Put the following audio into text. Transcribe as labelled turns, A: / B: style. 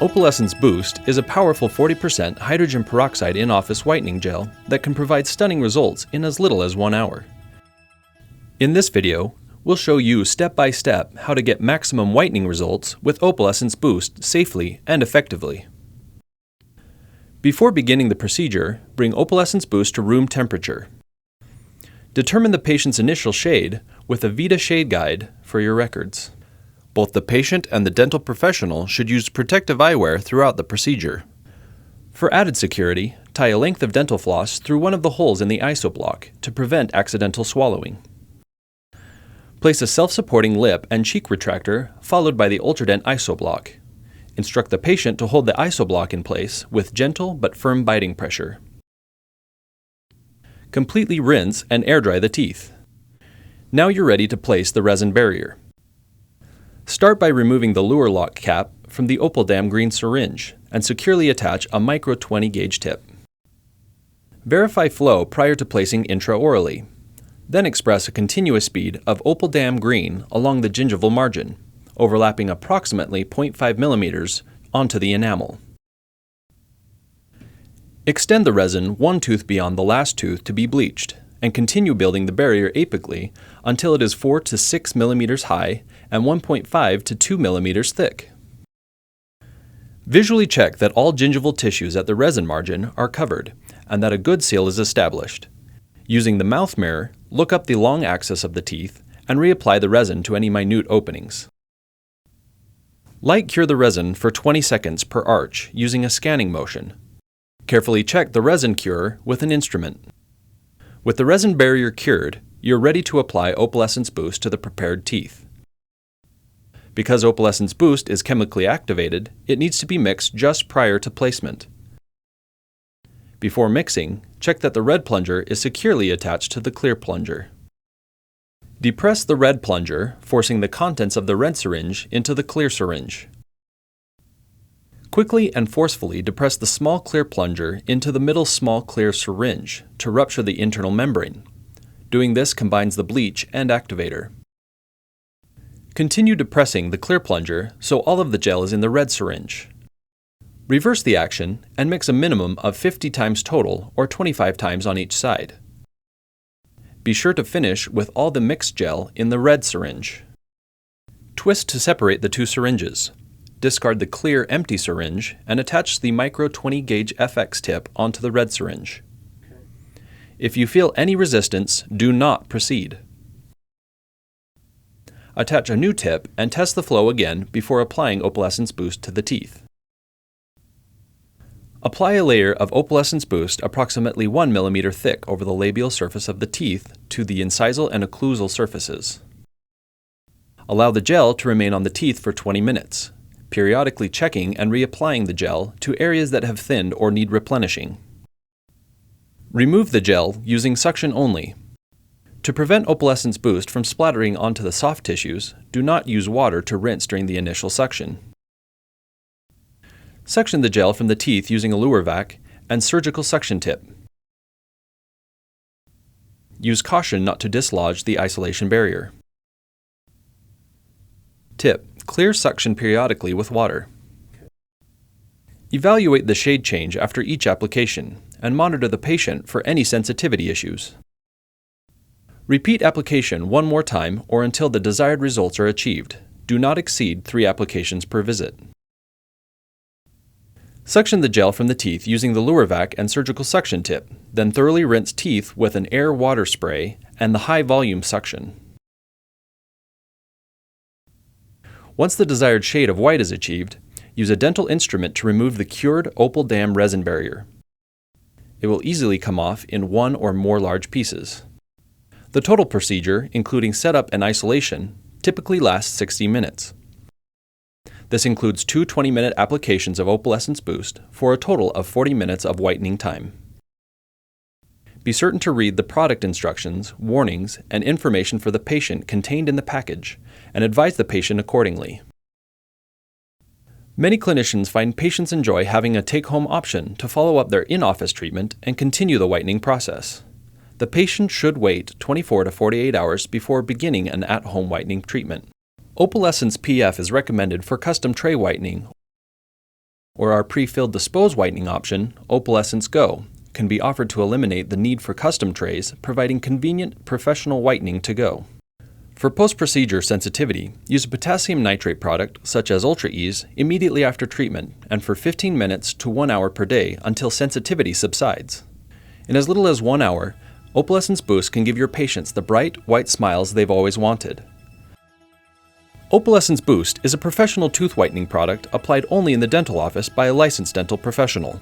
A: Opalescence Boost is a powerful 40% hydrogen peroxide in-office whitening gel that can provide stunning results in as little as 1 hour. In this video, we'll show you step-by-step how to get maximum whitening results with Opalescence Boost safely and effectively. Before beginning the procedure, bring Opalescence Boost to room temperature. Determine the patient's initial shade with a Vita shade guide for your records. Both the patient and the dental professional should use protective eyewear throughout the procedure. For added security, tie a length of dental floss through one of the holes in the ISO block to prevent accidental swallowing. Place a self-supporting lip and cheek retractor followed by the Ultradent ISO block. Instruct the patient to hold the ISO block in place with gentle but firm biting pressure. Completely rinse and air dry the teeth. Now you're ready to place the resin barrier. Start by removing the luer lock cap from the Opaldam green syringe and securely attach a micro 20 gauge tip. Verify flow prior to placing intraorally. Then express a continuous speed of Opaldam green along the gingival margin, overlapping approximately 0.5 millimeters onto the enamel. Extend the resin one tooth beyond the last tooth to be bleached, and continue building the barrier apically until it is 4 to 6 millimeters high and 1.5 to 2 millimeters thick. Visually check that all gingival tissues at the resin margin are covered and that a good seal is established. Using the mouth mirror, look up the long axis of the teeth and reapply the resin to any minute openings. Light cure the resin for 20 seconds per arch using a scanning motion. Carefully check the resin cure with an instrument. With the resin barrier cured, you're ready to apply Opalescence Boost to the prepared teeth. Because Opalescence Boost is chemically activated, it needs to be mixed just prior to placement. Before mixing, check that the red plunger is securely attached to the clear plunger. Depress the red plunger, forcing the contents of the red syringe into the clear syringe. Quickly and forcefully depress the small clear plunger into the middle small clear syringe to rupture the internal membrane. Doing this combines the bleach and activator. Continue depressing the clear plunger so all of the gel is in the red syringe. Reverse the action and mix a minimum of 50 times total or 25 times on each side. Be sure to finish with all the mixed gel in the red syringe. Twist to separate the two syringes. Discard the clear empty syringe and attach the micro 20 gauge FX tip onto the red syringe. If you feel any resistance, do not proceed. Attach a new tip and test the flow again before applying Opalescence Boost to the teeth. Apply a layer of Opalescence Boost approximately 1 millimeter thick over the labial surface of the teeth to the incisal and occlusal surfaces. Allow the gel to remain on the teeth for 20 minutes, periodically checking and reapplying the gel to areas that have thinned or need replenishing. Remove the gel using suction only. To prevent Opalescence Boost from splattering onto the soft tissues, do not use water to rinse during the initial suction. Suction the gel from the teeth using a luer vac and surgical suction tip. Use caution not to dislodge the isolation barrier. Tip: clear suction periodically with water. Evaluate the shade change after each application and monitor the patient for any sensitivity issues. Repeat application one more time or until the desired results are achieved. Do not exceed 3 applications per visit. Suction the gel from the teeth using the luer vac and surgical suction tip, then thoroughly rinse teeth with an air-water spray and the high-volume suction. Once the desired shade of white is achieved, use a dental instrument to remove the cured Opaldam resin barrier. It will easily come off in 1 or more large pieces. The total procedure, including setup and isolation, typically lasts 60 minutes. This includes 2 20-minute applications of Opalescence Boost for a total of 40 minutes of whitening time. Be certain to read the product instructions, warnings, and information for the patient contained in the package, and advise the patient accordingly. Many clinicians find patients enjoy having a take-home option to follow up their in-office treatment and continue the whitening process. The patient should wait 24 to 48 hours before beginning an at-home whitening treatment. Opalescence PF is recommended for custom tray whitening or our pre-filled Dispose whitening option, Opalescence Go, can be offered to eliminate the need for custom trays, providing convenient, professional whitening to go. For post-procedure sensitivity, use a potassium nitrate product, such as Ultra Ease, immediately after treatment and for 15 minutes to 1 hour per day until sensitivity subsides. In as little as 1 hour, Opalescence Boost can give your patients the bright, white smiles they've always wanted. Opalescence Boost is a professional tooth whitening product applied only in the dental office by a licensed dental professional.